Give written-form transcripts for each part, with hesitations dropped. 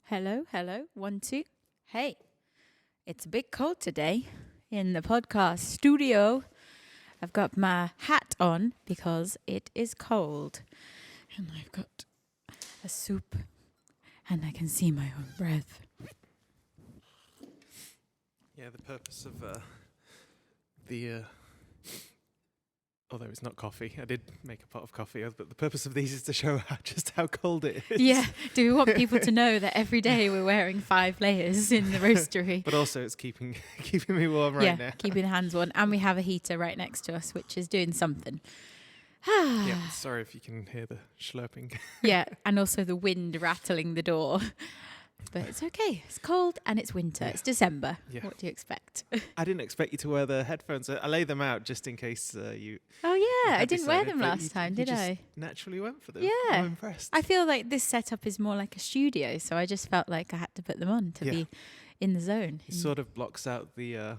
Hello, hello, 1, 2. Hey, it's a bit cold today in the podcast studio. I've got my hat on because it is cold. And I've got a soup and I can see my own breath. Yeah, the purpose of although it's not coffee, I did make a pot of coffee, but the purpose of these is to show just how cold it is. Yeah, do we want people to know that every day we're wearing 5 layers in the roastery? But also it's keeping me warm right now. Yeah, keeping the hands warm. And we have a heater right next to us, which is doing something. Yeah, sorry if you can hear the slurping. Yeah, and also the wind rattling the door. But it's okay. It's cold and it's winter. Yeah. It's December. Yeah. What do you expect? I didn't expect you to wear the headphones. I lay them out just in case you... Oh, yeah. I didn't wear them last time, did I? Naturally went for them. Yeah. I'm impressed. I feel like this setup is more like a studio, so I just felt like I had to put them on to be in the zone. It sort of blocks out the...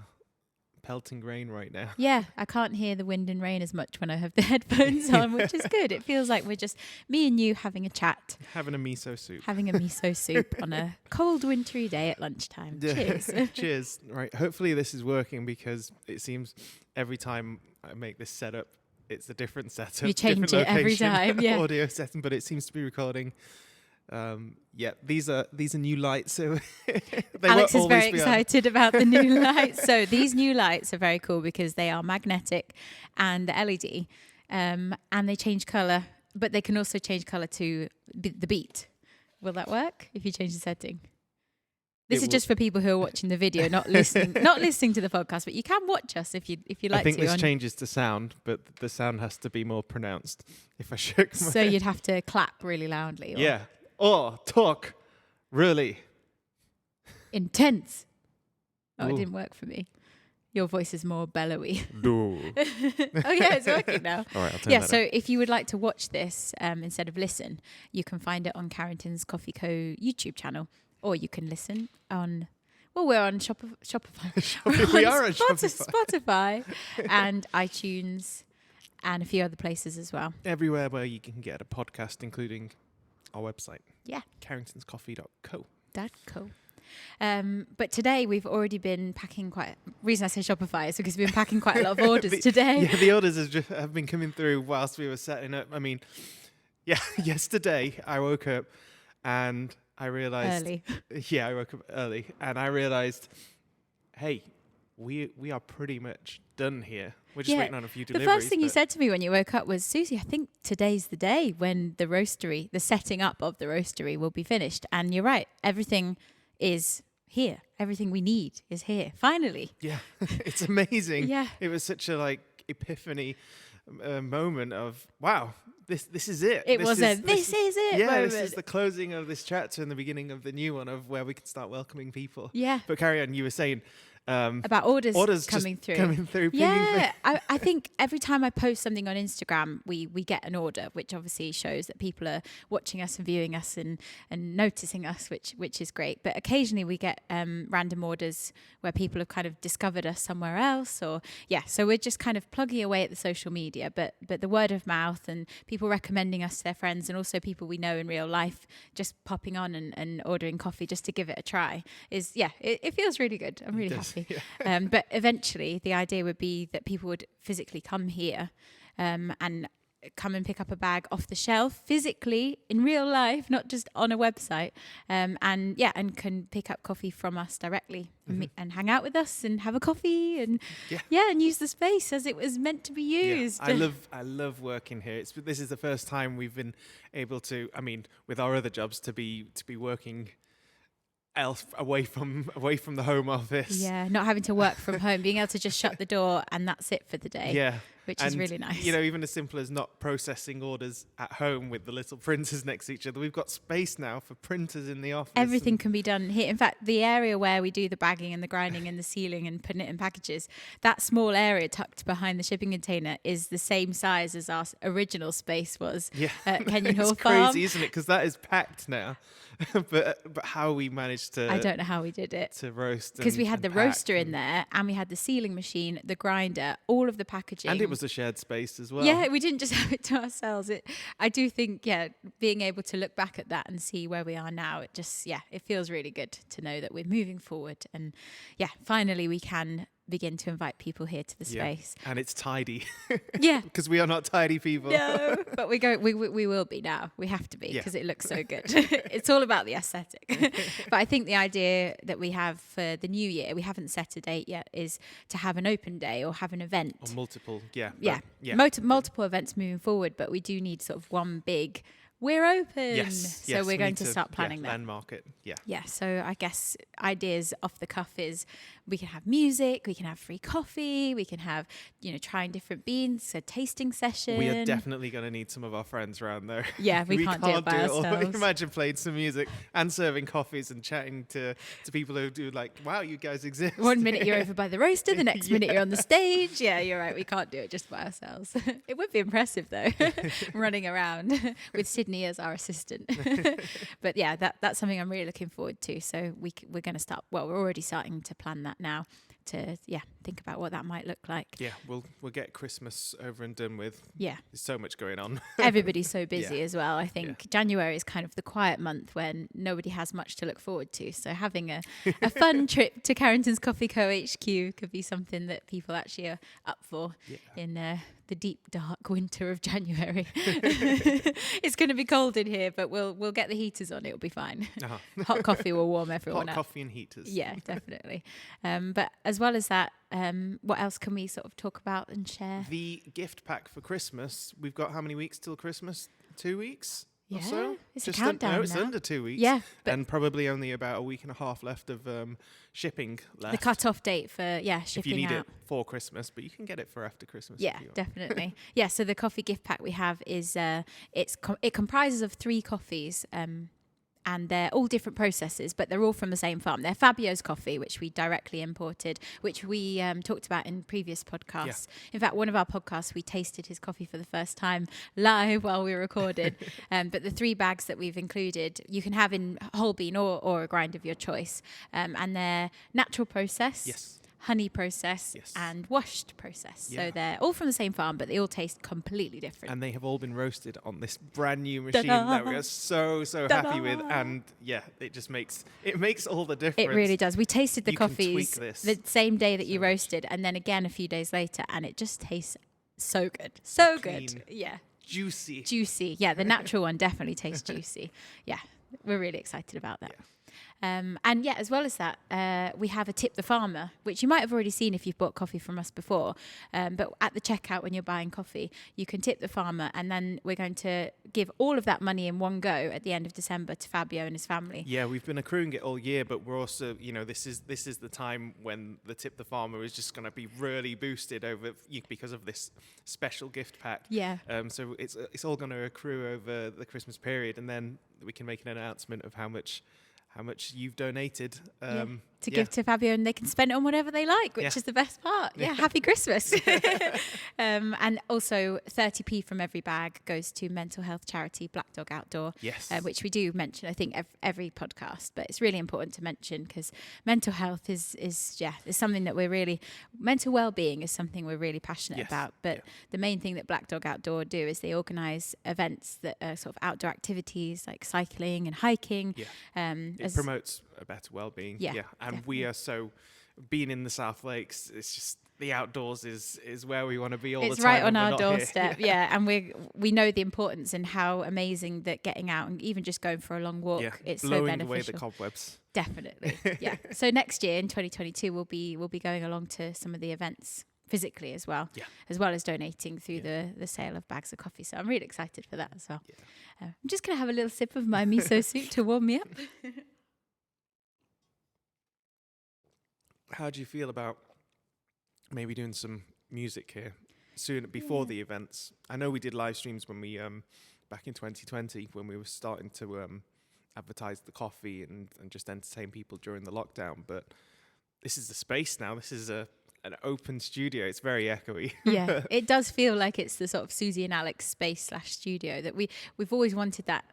pelting rain right now. Yeah, I can't hear the wind and rain as much when I have the headphones on, which is good. It feels like we're just me and you having a chat. Having a miso soup. Having a miso soup on a cold wintry day at lunchtime. Yeah. Cheers. Cheers. Right. Hopefully this is working because it seems every time I make this setup, it's a different setup. You change it every time, yeah. Audio setting, but it seems to be recording. These are new lights. So Alex is very excited about the new lights. So these new lights are very cool because they are magnetic and the LED, and they change color, but they can also change color to the beat. Will that work if you change the setting? This is just for people who are watching the video, not listening to the podcast. But you can watch us if you like to. I think this changes the sound, but the sound has to be more pronounced. If I shook my so you'd have to clap really loudly. Yeah. Or talk really intense. Oh, It didn't work for me. Your voice is more bellowy. No. Oh yeah, it's working now. All right, I'll turn that so up. if you would like to watch this instead of listen, you can find it on Carringtons Coffee Co YouTube channel, or you can listen on. Well, we're on Shopify. We are on Spotify and iTunes, and a few other places as well. Everywhere where you can get a podcast, including our website. Yeah. Carringtonscoffee.co. But today we've already been packing reason I say Shopify is because we've been packing quite a lot of orders today. Yeah, the orders have been coming through whilst we were setting up. I mean, yesterday I woke up and I realized... Early. Yeah, I woke up early and I realized, hey, we are pretty much done here. We're just waiting on a few deliveries. The first thing you said to me when you woke up was, Susie, I think today's the day when the setting up of the roastery will be finished. And you're right. Everything is here. Everything we need is here. Finally. Yeah. It's amazing. Yeah. It was such a epiphany moment of, wow, this is it. This is it. Yeah, moment. This is the closing of this chapter and the beginning of the new one of where we can start welcoming people. Yeah. But carry on, you were saying... about orders coming through. Yeah, I think every time I post something on Instagram, we get an order, which obviously shows that people are watching us and viewing us and noticing us, which is great. But occasionally we get random orders where people have kind of discovered us somewhere else, so we're just kind of plugging away at the social media. But the word of mouth and people recommending us to their friends and also people we know in real life just popping on and ordering coffee just to give it a try it feels really good. I'm really happy. Yeah. But eventually the idea would be that people would physically come here and come and pick up a bag off the shelf physically in real life, not just on a website, and can pick up coffee from us directly and hang out with us and have a coffee and and use the space as it was meant to be used. Yeah. I love working here. This is the first time we've been able to, I mean, with our other jobs, to be working away from the home office. Yeah, not having to work from home, being able to just shut the door and that's it for the day. Yeah. Which is really nice. Even as simple as not processing orders at home with the little printers next to each other. We've got space now for printers in the office. Everything can be done here. In fact, the area where we do the bagging and the grinding and the sealing and putting it in packages, that small area tucked behind the shipping container is the same size as our original space was at Kenyon Hall Farm. It's crazy, isn't it? Because that is packed now. but how we managed to... I don't know how we did it. To roast. Because we had the roaster in there and we had the sealing machine, the grinder, all of the packaging. And it was a shared space as well. Yeah, we didn't just have it to ourselves. I do think, being able to look back at that and see where we are now, it feels really good to know that we're moving forward. And finally we can begin to invite people here to the space. And it's tidy. Yeah. Because we are not tidy people. No, but we will be now. We have to be because it looks so good. It's all about the aesthetic. But I think the idea that we have for the new year, we haven't set a date yet, is to have an open day or have an event. Or multiple, multiple events moving forward, but we do need sort of one big, we're open. Yes. So we're going to start planning that. Landmark it. Yeah. Yeah. So I guess ideas off the cuff is we can have music, we can have free coffee, we can have, trying different beans, so tasting session. We are definitely going to need some of our friends around there. Yeah, we can't do it by ourselves. Imagine playing some music and serving coffees and chatting to people who do wow, you guys exist. 1 minute you're over by the roaster, the next minute you're on the stage. Yeah, you're right. We can't do it just by ourselves. It would be impressive though, running around with Sydney as our assistant. But that's something I'm really looking forward to. So we're going to start. Well, we're already starting to plan that now. To think about what that might look like. Yeah, we'll get Christmas over and done with. Yeah, there's so much going on. Everybody's so busy as well. I think January is kind of the quiet month when nobody has much to look forward to. So having a fun trip to Carringtons Coffee Co HQ could be something that people actually are up for in the deep dark winter of January. It's going to be cold in here, but we'll get the heaters on. It'll be fine. Hot coffee will warm everyone up. Hot coffee and heaters. Yeah, definitely. But as well as that, what else can we sort of talk about and share? The gift pack for Christmas. We've got how many weeks till Christmas? 2 weeks? Yeah, or so? it's a countdown it's now. under 2 weeks. Yeah. And probably only about a week and a half left of shipping left. The cut-off date for, shipping if you need out. it for Christmas, but you can get it for after Christmas. Yeah, definitely. So the coffee gift pack we have is, it comprises of 3 coffees, and they're all different processes, but they're all from the same farm. They're Fabio's coffee, which we directly imported, which we talked about in previous podcasts. Yeah. In fact, one of our podcasts, we tasted his coffee for the first time live while we recorded. But the 3 bags that we've included, you can have in whole bean or a grind of your choice. And they're natural process. Honey process and washed process. So they're all from the same farm, but they all taste completely different. And they have all been roasted on this brand new machine that we are so happy with. And it just makes all the difference. It really does. We tasted the coffees the same day that you roasted, and then again a few days later, and it just tastes so good. So good. Yeah. Juicy. Yeah, the natural one definitely tastes juicy. Yeah. We're really excited about that. And as well as that, we have a Tip the Farmer, which you might have already seen if you've bought coffee from us before. But at the checkout when you're buying coffee, you can tip the farmer, and then we're going to give all of that money in one go at the end of December to Fabio and his family. Yeah, we've been accruing it all year, but we're also, this is the time when the Tip the Farmer is just going to be really boosted over because of this special gift pack. Yeah. So it's all going to accrue over the Christmas period, and then we can make an announcement of how much you've donated to give to Fabio, and they can spend it on whatever they like, which is the best part. Happy Christmas. And also 30p from every bag goes to mental health charity Black Dog Outdoor, which we do mention I think every podcast, but it's really important to mention because mental health is something that mental well-being is something we're really passionate about. But the main thing that Black Dog Outdoor do is they organise events that are sort of outdoor activities like cycling and hiking. It promotes a better well-being. And definitely. we are being in the South Lakes, it's just the outdoors is where we want to be all the time. It's right on our doorstep. And we know the importance and how amazing that getting out and even just going for a long walk, it's so beneficial. Blowing away the cobwebs. Definitely. So next year in 2022 we'll be going along to some of the events physically as well as donating through the sale of bags of coffee. So I'm really excited for that as well. I'm just going to have a little sip of my miso soup to warm me up. How do you feel about maybe doing some music here soon before the events? I know we did live streams when we back in 2020 when we were starting to advertise the coffee and just entertain people during the lockdown, but this is the space now. This is an open studio. It's very echoey. It does feel like it's the sort of Susie and Alex space /studio that we've always wanted that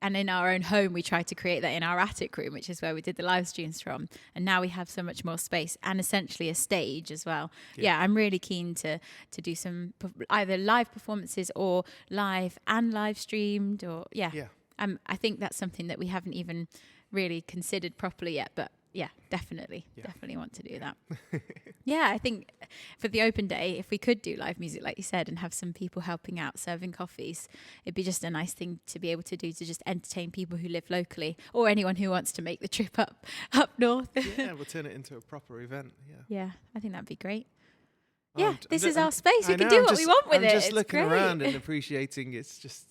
and in our own home, we tried to create that in our attic room, which is where we did the live streams from. And now we have so much more space and essentially a stage as well. Yeah, I'm really keen to do some either live performances or live and live streamed, or I think that's something that we haven't even really considered properly yet, but definitely want to do that. I think for the open day, if we could do live music, like you said, and have some people helping out serving coffees, it'd be just a nice thing to be able to do, to just entertain people who live locally or anyone who wants to make the trip up north. We'll turn it into a proper event. I think that'd be great. This is I'm our space. We can do what we want with it. I'm just it's looking great. around and appreciating. It's just,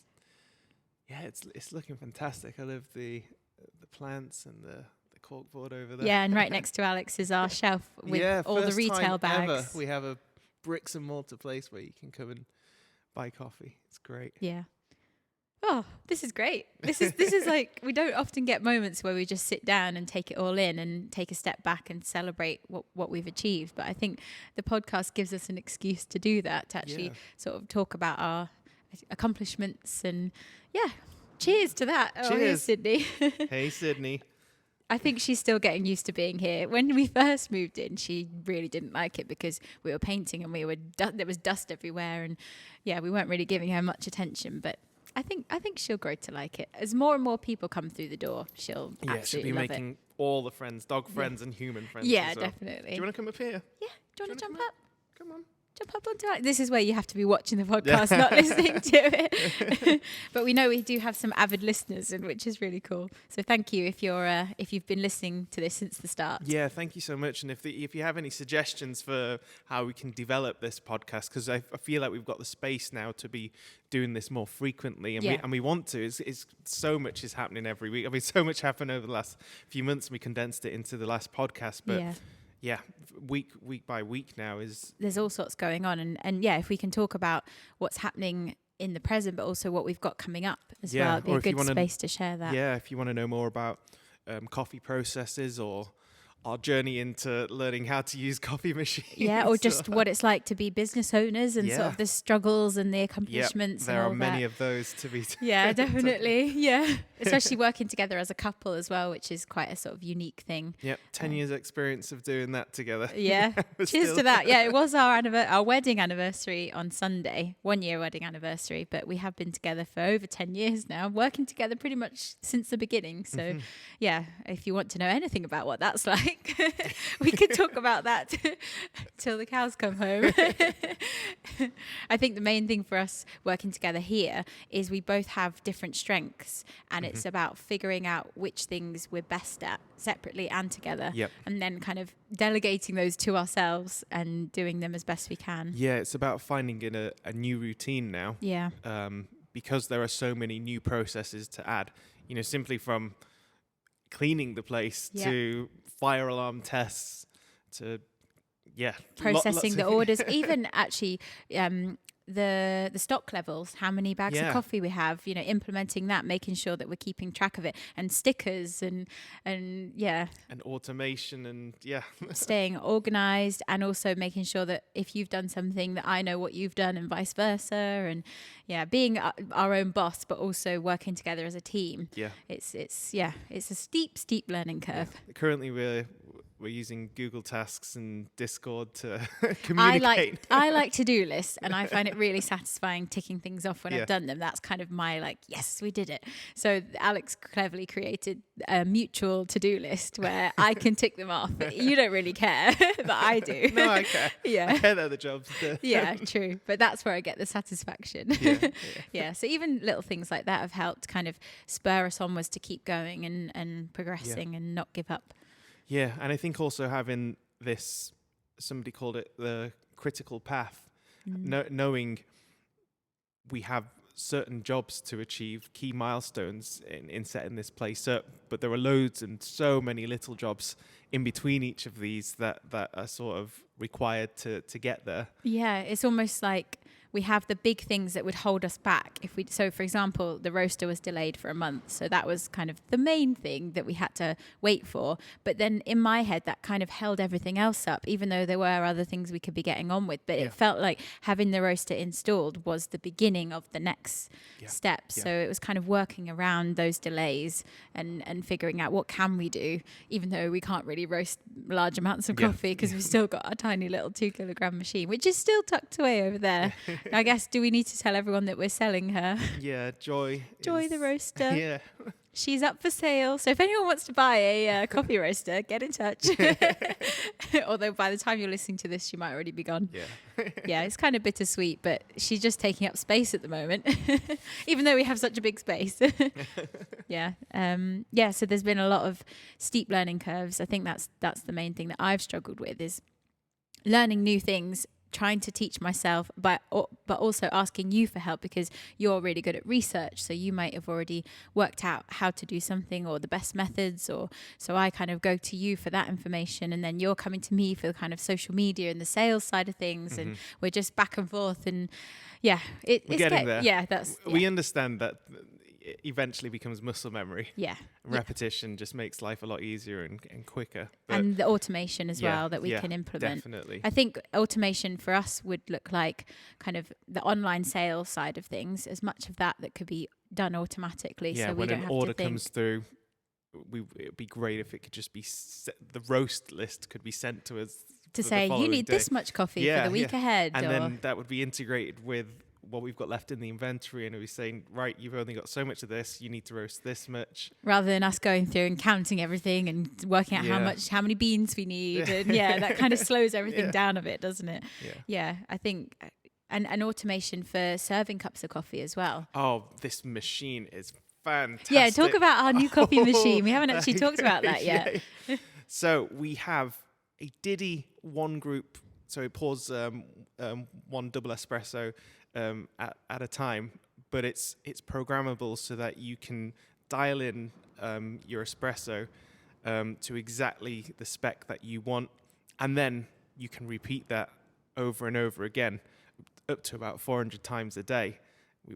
it's looking fantastic. I love the plants and the corkboard over there. And right next to Alex is our shelf with all the retail bags. Ever, we have a bricks and mortar place where you can come and buy coffee. It's great. Oh, this is great. This is like, we don't often get moments where we just sit down and take it all in and take a step back and celebrate what we've achieved. But I think the podcast gives us an excuse to do that, to actually sort of talk about our accomplishments. And cheers to that. Cheers. Oh, here's Sydney. Hey, Sydney. I think she's still getting used to being here. When we first moved in, she really didn't like it because we were painting and there was dust everywhere, and we weren't really giving her much attention. But I think she'll grow to like it. As more and more people come through the door, she'll absolutely she'll be love making all the friends, dog friends and human friends. Yeah, as well. Definitely. Do you want to come up here? Yeah. Do you want to jump up? Come on. Jump up onto it. This is where you have to be watching the podcast, not listening to it. But we know we do have some avid listeners, and which is really cool. So thank you if you've been listening to this since the start. Yeah, thank you so much. And if you have any suggestions for how we can develop this podcast, because I feel like we've got the space now to be doing this more frequently, and we want to. It's so much is happening every week. I mean, so much happened over the last few months, and we condensed it into the last podcast, but. Yeah, week by week now there's all sorts going on, and if we can talk about what's happening in the present, but also what we've got coming up as well, it'd be a good space to share that. Yeah, if you want to know more about coffee processes or our journey into learning how to use coffee machines. Yeah, or just what it's like to be business owners and sort of the struggles and the accomplishments. There are many of those to be. Yeah, definitely. Yeah, especially working together as a couple as well, which is quite a sort of unique thing. Yep, 10 years experience of doing that together. Yeah, cheers to that. Yeah, it was our wedding anniversary on Sunday, 1 year wedding anniversary, but we have been together for over 10 years now, working together pretty much since the beginning. So if you want to know anything about what that's like, we could talk about that till the cows come home. I think the main thing for us working together here is we both have different strengths, and it's about figuring out which things we're best at separately and together, and then kind of delegating those to ourselves and doing them as best we can. Yeah, it's about finding a new routine now. Yeah. Because there are so many new processes to add, simply from cleaning the place to fire alarm tests to processing the orders, even actually the stock levels, how many bags of coffee we have, implementing that, making sure that we're keeping track of it, and stickers and automation and staying organized, and also making sure that if you've done something that I know what you've done and vice versa, and being our own boss but also working together as a team. It's a steep learning curve. Currently we're using Google Tasks and Discord to communicate. I like to-do lists, and I find it really satisfying ticking things off when I've done them. That's kind of my yes, we did it. So Alex cleverly created a mutual to-do list where I can tick them off. You don't really care, but I do. No, I care. I care that the job's done. Yeah, true. But that's where I get the satisfaction. So even little things like that have helped kind of spur us onwards to keep going and progressing and not give up. Yeah, and I think also having this, somebody called it the critical path, knowing we have certain jobs to achieve, key milestones in setting this place up, but there are loads and so many little jobs in between each of these that are sort of required to get there. Yeah, it's almost like we have the big things that would hold us back. So for example, the roaster was delayed for a month. So that was kind of the main thing that we had to wait for. But then in my head, that kind of held everything else up, even though there were other things we could be getting on with. But it felt like having the roaster installed was the beginning of the next step. So it was kind of working around those delays and figuring out what can we do, even though we can't really roast large amounts of coffee because we've still got our tiny little 2-kilogram machine, which is still tucked away over there. I guess, do we need to tell everyone that we're selling her? Yeah, Joy The roaster. Yeah. She's up for sale. So if anyone wants to buy a coffee roaster, get in touch. Although by the time you're listening to this, she might already be gone. Yeah. Yeah, it's kind of bittersweet, but she's just taking up space at the moment, even though we have such a big space. Yeah. So there's been a lot of steep learning curves. I think that's the main thing that I've struggled with, is learning new things, trying to teach myself, but also asking you for help, because you're really good at research. So you might have already worked out how to do something or the best methods, or so I kind of go to you for that information, and then you're coming to me for the kind of social media and the sales side of things, and we're just back and forth. And we're getting there. Yeah, we understand that it eventually becomes muscle memory. Yeah. Repetition just makes life a lot easier and quicker. But and the automation as well that we can implement. Definitely. I think automation for us would look like kind of the online sales side of things, as much of that could be done automatically. Yeah, so we when don't an have order to think. comes through, it'd be great if it could just be the roast list could be sent to us to say, you need this much coffee for the week ahead. And then that would be integrated with what we've got left in the inventory, and it'll be saying, right, you've only got so much of this, you need to roast this much. Rather than us going through and counting everything and working out how many beans we need. And that kind of slows everything down a bit, doesn't it? Yeah, I think, and automation for serving cups of coffee as well. Oh, this machine is fantastic. Yeah, talk about our new coffee machine. We haven't actually talked about that yet. So we have a Diddy one group, so it pours one double espresso at a time, but it's programmable so that you can dial in your espresso to exactly the spec that you want, and then you can repeat that over and over again, up to about 400 times a day.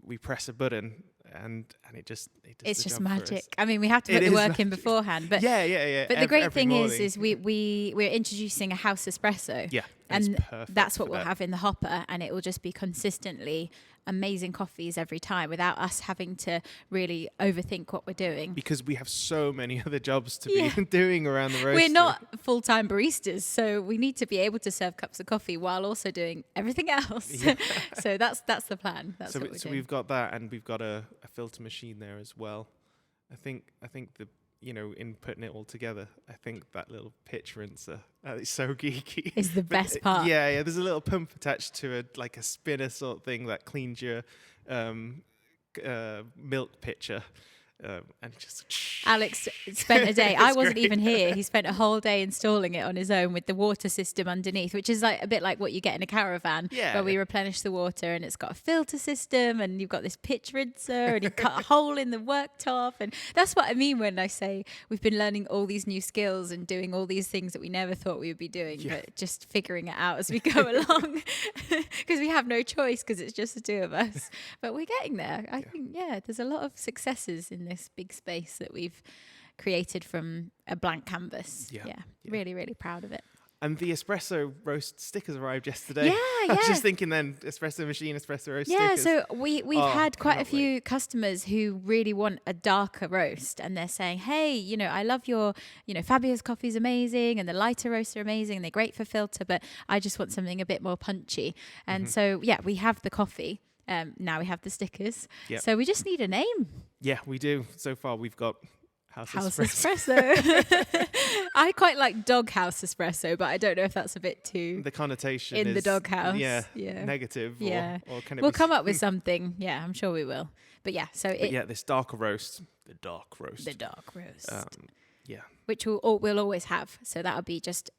We press a button and it does it's the just job magic. I mean, we have to put the work in beforehand, but But the great thing is we're introducing a house espresso. Yeah, and that's what we'll have in the hopper, and it will just be consistently amazing coffees every time, without us having to really overthink what we're doing. Because we have so many other jobs to be doing around the roaster. We're not full-time baristas, so we need to be able to serve cups of coffee while also doing everything else. Yeah. So that's the plan. That's what we're doing. We've got that, and we've got a filter machine there as well. I think the in putting it all together, I think that little pitch rinser, it's so geeky. Is the best part. Yeah. There's a little pump attached to a spinner sort of thing that cleans your milk pitcher. And just Alex spent a day. I wasn't even here. He spent a whole day installing it on his own with the water system underneath, which is like a bit like what you get in a caravan, where we replenish the water, and it's got a filter system, and you've got this pitch rinser, and you cut a hole in the worktop, and that's what I mean when I say we've been learning all these new skills and doing all these things that we never thought we would be doing, but just figuring it out as we go along, because we have no choice, because it's just the two of us. But we're getting there. I think there's a lot of successes in this big space that we've created from a blank canvas. Really, really proud of it. And the espresso roast stickers arrived yesterday. Yeah. I was just thinking then, espresso machine, espresso roast stickers. Yeah, so we've had quite a few customers who really want a darker roast, and they're saying, hey, I love your, Fabio's coffee's amazing, and the lighter roasts are amazing, and they're great for filter, but I just want something a bit more punchy. And so, we have the coffee. Now we have the stickers. Yep. So we just need a name. Yeah, we do. So far we've got House Espresso. I quite like Doghouse Espresso, but I don't know if that's a bit too... The connotation in is... the doghouse. Yeah. Negative. Yeah. Or can it we'll come up with something. Yeah, I'm sure we will. But this darker roast. The dark roast. Which we'll always have. So that'll be just...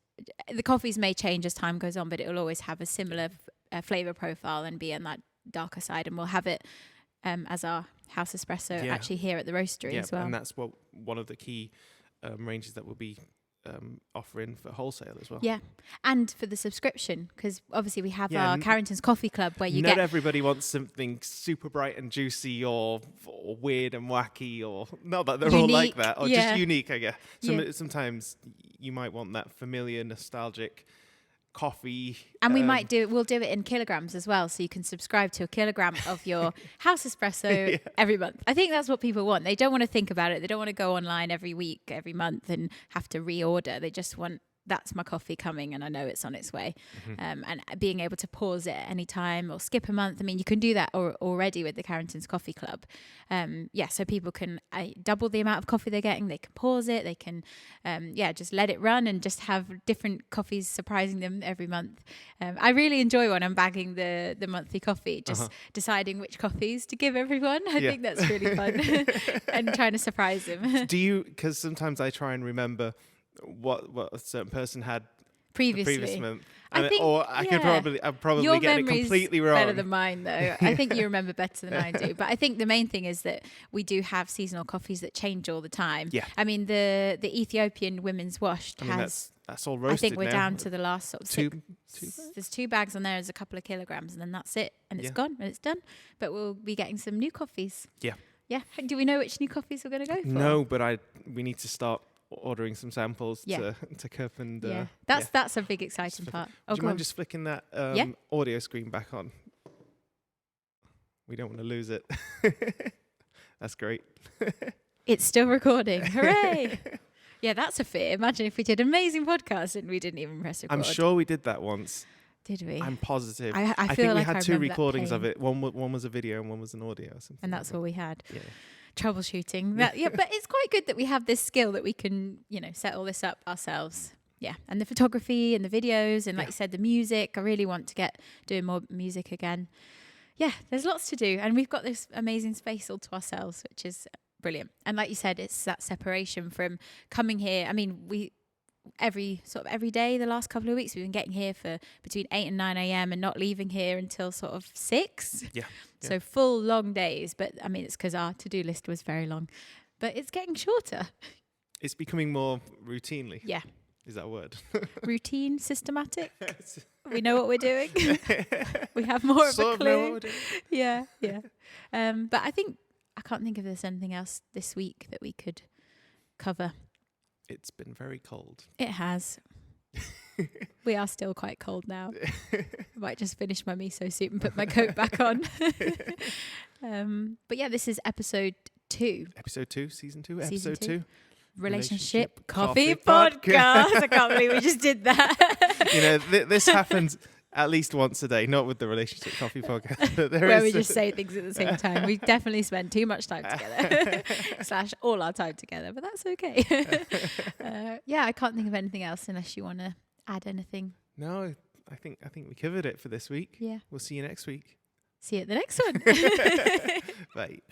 The coffees may change as time goes on, but it will always have a similar flavour profile and be on that darker side, and we'll have it as our house espresso actually here at the roastery as well. And that's one of the key ranges that we'll be offering for wholesale as well. Yeah, and for the subscription, because obviously we have our Carringtons Coffee Club where you Not everybody wants something super bright and juicy or weird and wacky, or not that they're all like that, or just unique, I guess. Sometimes you might want that familiar, nostalgic coffee. And we'll do it in kilograms as well, so you can subscribe to a kilogram of your house espresso every month. I think that's what people want. They don't want to think about it. They don't want to go online every week, every month and have to reorder. They just want, that's my coffee coming and I know it's on its way. And being able to pause it at any time or skip a month. I mean, you can do that already with the Carringtons Coffee Club. So people can double the amount of coffee they're getting. They can pause it. They can, just let it run and just have different coffees surprising them every month. I really enjoy when I'm bagging the monthly coffee, just deciding which coffees to give everyone. I think that's really fun and trying to surprise them. Do you, because sometimes I try and remember what a certain person had previous month. I'd probably your get it completely wrong. Better than mine though. I think you remember better than I do. But I think the main thing is that we do have seasonal coffees that change all the time. Yeah. I mean the Ethiopian women's washed has that's all roasted. I think we're now. Down to the last sort of two bags? There's 2 bags on there. There's a couple of kilograms and then that's it. And it's gone and it's done. But we'll be getting some new coffees. Yeah. Yeah. Do we know which new coffees we're going to go for? No, but we need to start ordering some samples to cup and that's a big exciting part. Do you mind just flicking that audio screen back on? We don't want to lose it. That's great. It's still recording. Hooray! Yeah, that's a fear. Imagine if we did an amazing podcast and we didn't even press record. I'm sure we did that once. Did we? I'm positive. I think like we had 2 recordings of it. One was a video and one was an audio or something. And that's all we had. Yeah. Troubleshooting. But it's quite good that we have this skill that we can, set all this up ourselves. Yeah. And the photography and the videos and like you said, the music. I really want to get doing more music again. Yeah, there's lots to do. And we've got this amazing space all to ourselves, which is brilliant. And like you said, it's that separation from coming here. I mean, every day the last couple of weeks we've been getting here for between 8 and 9 a.m. and not leaving here until sort of 6. So full long days, but I mean it's because our to-do list was very long, but it's getting shorter. It's becoming more routinely. Yeah. Is that a word? Routine, systematic. We know what we're doing. We have more of a clue. Know what we're doing. Yeah. But I can't think if there's anything else this week that we could cover. It's been very cold. It has. We are still quite cold now. I might just finish my miso soup and put my coat back on. But yeah, this is episode 2. Episode 2, season 2, season episode 2. Relationship Coffee Podcast. I can't believe we just did that. This happens at least once a day, not with the Relationship Coffee Podcast. Where we just say things at the same time. We definitely spend too much time together. / all our time together, but that's okay. I can't think of anything else unless you want to add anything. No, I think we covered it for this week. Yeah. We'll see you next week. See you at the next one. Bye.